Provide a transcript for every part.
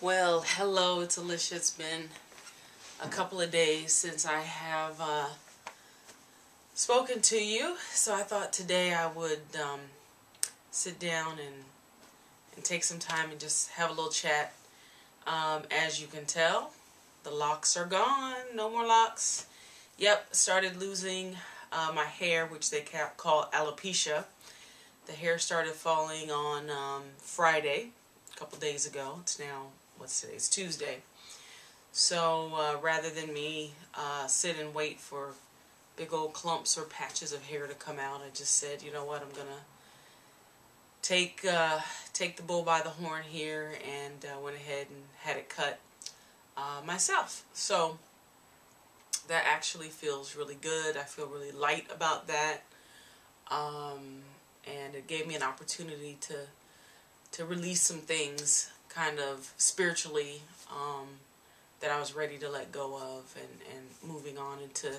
Well, hello, it's Alicia. It's been a couple of days since I have spoken to you, so I thought today I would sit down and take some time and just have a little chat. As you can tell, the locks are gone. No more locks. Yep, started losing my hair, which they call alopecia. The hair started falling on Friday, a couple days ago. It's now, what's today? It's Tuesday. So rather than me sit and wait for big old clumps or patches of hair to come out, I just said, you know what, I'm gonna take the bull by the horn here, and went ahead and had it cut myself. So that actually feels really good. I feel really light about that, and it gave me an opportunity to release some things kind of spiritually that I was ready to let go of, and moving on into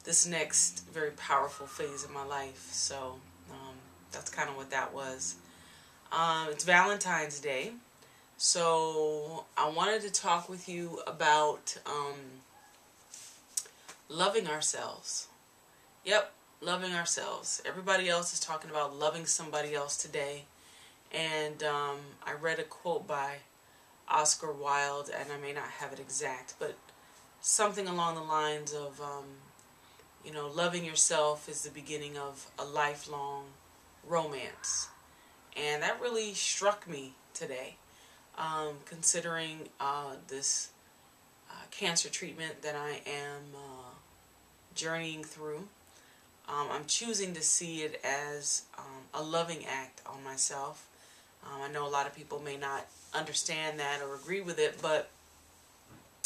this next very powerful phase of my life. So that's kind of what that was. It's Valentine's Day, so I wanted to talk with you about loving ourselves. Yep, loving ourselves. Everybody else is talking about loving somebody else today, and I read a quote by Oscar Wilde, and I may not have it exact, but something along the lines of, you know, loving yourself is the beginning of a lifelong romance. And that really struck me today, considering this cancer treatment that I am journeying through. I'm choosing to see it as a loving act on myself. I know a lot of people may not understand that or agree with it, but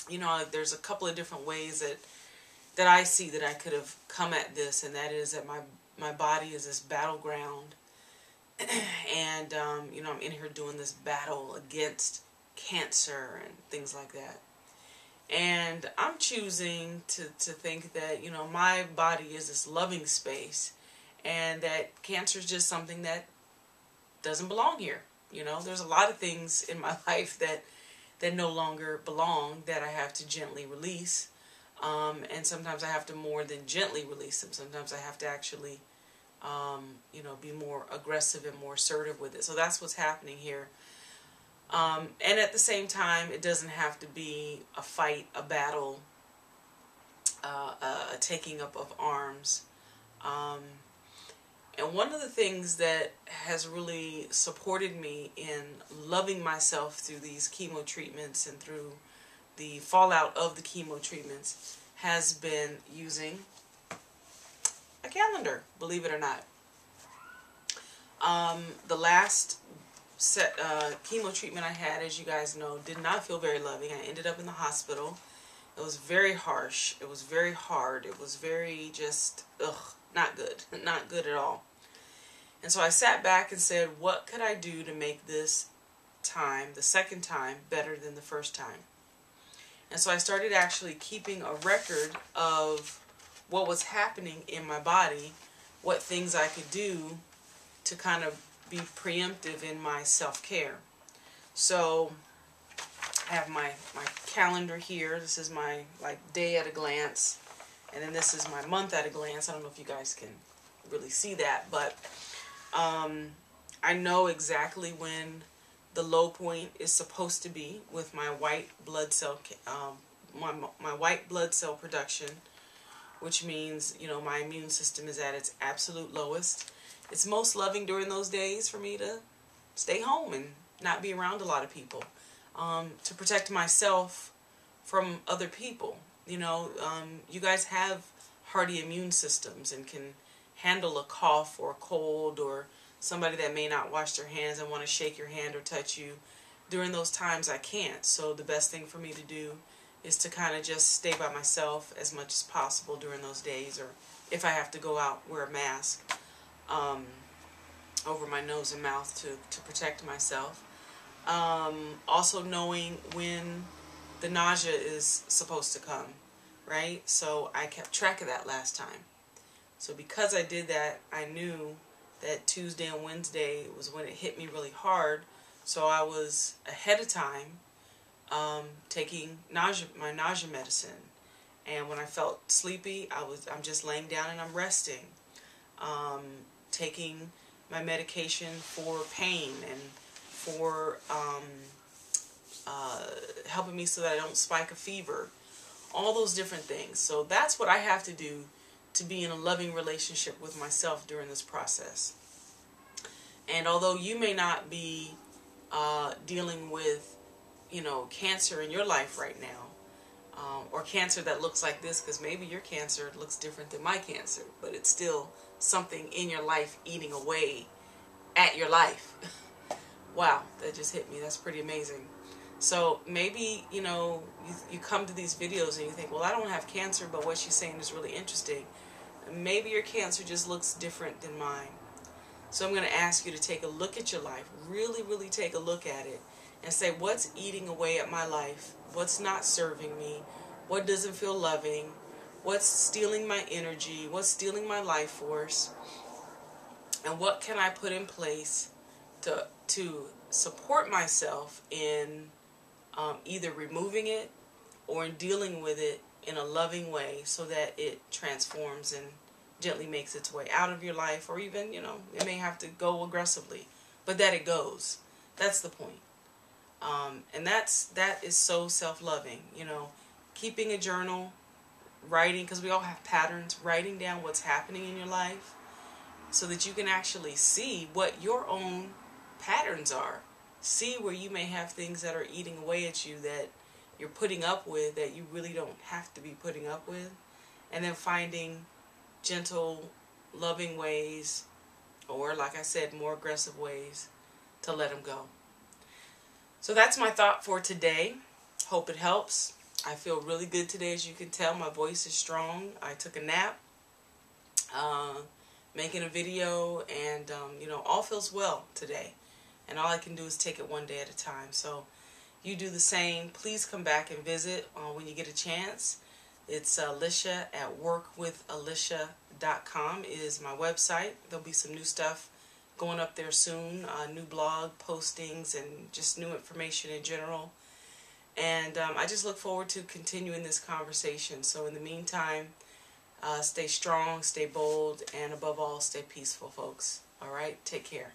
you know, there's a couple of different ways that I see that I could have come at this, and that is that my body is this battleground, and you know, I'm in here doing this battle against cancer and things like that. And I'm choosing to think that, you know, my body is this loving space, and that cancer is just something that doesn't belong here. You know, there's a lot of things in my life that no longer belong, that I have to gently release. And sometimes I have to more than gently release them. Sometimes I have to actually, you know, be more aggressive and more assertive with it. So that's what's happening here. And at the same time, it doesn't have to be a fight, a battle, a taking up of arms. And one of the things that has really supported me in loving myself through these chemo treatments and through the fallout of the chemo treatments has been using a calendar, believe it or not. The last chemo treatment I had, as you guys know, did not feel very loving. I ended up in the hospital. It was very harsh. It was very hard. It was very just, not good. Not good at all. And so I sat back and said, what could I do to make this time, the second time, better than the first time? And so I started actually keeping a record of what was happening in my body, what things I could do to kind of be preemptive in my self-care. So I have my calendar here. This is my day at a glance, and then this is my month at a glance. I don't know if you guys can really see that, but I know exactly when the low point is supposed to be with my white blood cell my white blood cell production, which means, you know, my immune system is at its absolute lowest. It's most loving during those days for me to stay home and not be around a lot of people, to protect myself from other people. You know, you guys have hardy immune systems and can handle a cough or a cold or somebody that may not wash their hands and want to shake your hand or touch you. During those times I can't. So the best thing for me to do is to kind of just stay by myself as much as possible during those days, or if I have to go out, wear a mask over my nose and mouth to protect myself. Also knowing when the nausea is supposed to come, right? So I kept track of that last time. So because I did that, I knew that Tuesday and Wednesday was when it hit me really hard. So I was ahead of time taking my nausea medicine. And when I felt sleepy, I'm just laying down and I'm resting. Taking my medication for pain and for helping me so that I don't spike a fever. All those different things. So that's what I have to do to be in a loving relationship with myself during this process. And although you may not be dealing with, cancer in your life right now, or cancer that looks like this, because maybe your cancer looks different than my cancer, but it's still something in your life eating away at your life. Wow, that just hit me. That's pretty amazing. So maybe, you come to these videos and you think, well, I don't have cancer, but what she's saying is really interesting. Maybe your cancer just looks different than mine. So I'm going to ask you to take a look at your life, really, really take a look at it and say, what's eating away at my life? What's not serving me? What doesn't feel loving? What's stealing my energy? What's stealing my life force? And what can I put in place to support myself in either removing it or in dealing with it in a loving way so that it transforms and gently makes its way out of your life, or even, it may have to go aggressively, but that it goes. That's the point. And that is so self-loving, keeping a journal, writing, because we all have patterns, writing down what's happening in your life so that you can actually see what your own patterns are. See where you may have things that are eating away at you that you're putting up with that you really don't have to be putting up with. And then finding gentle, loving ways, or like I said, more aggressive ways to let them go. So that's my thought for today. Hope it helps. I feel really good today. As you can tell, my voice is strong. I took a nap, making a video, and all feels well today. And all I can do is take it one day at a time. So you do the same. Please come back and visit when you get a chance. It's Alicia at workwithalicia.com is my website. There'll be some new stuff going up there soon, new blog postings and just new information in general. And I just look forward to continuing this conversation. So in the meantime, stay strong, stay bold, and above all, stay peaceful, folks. All right? Take care.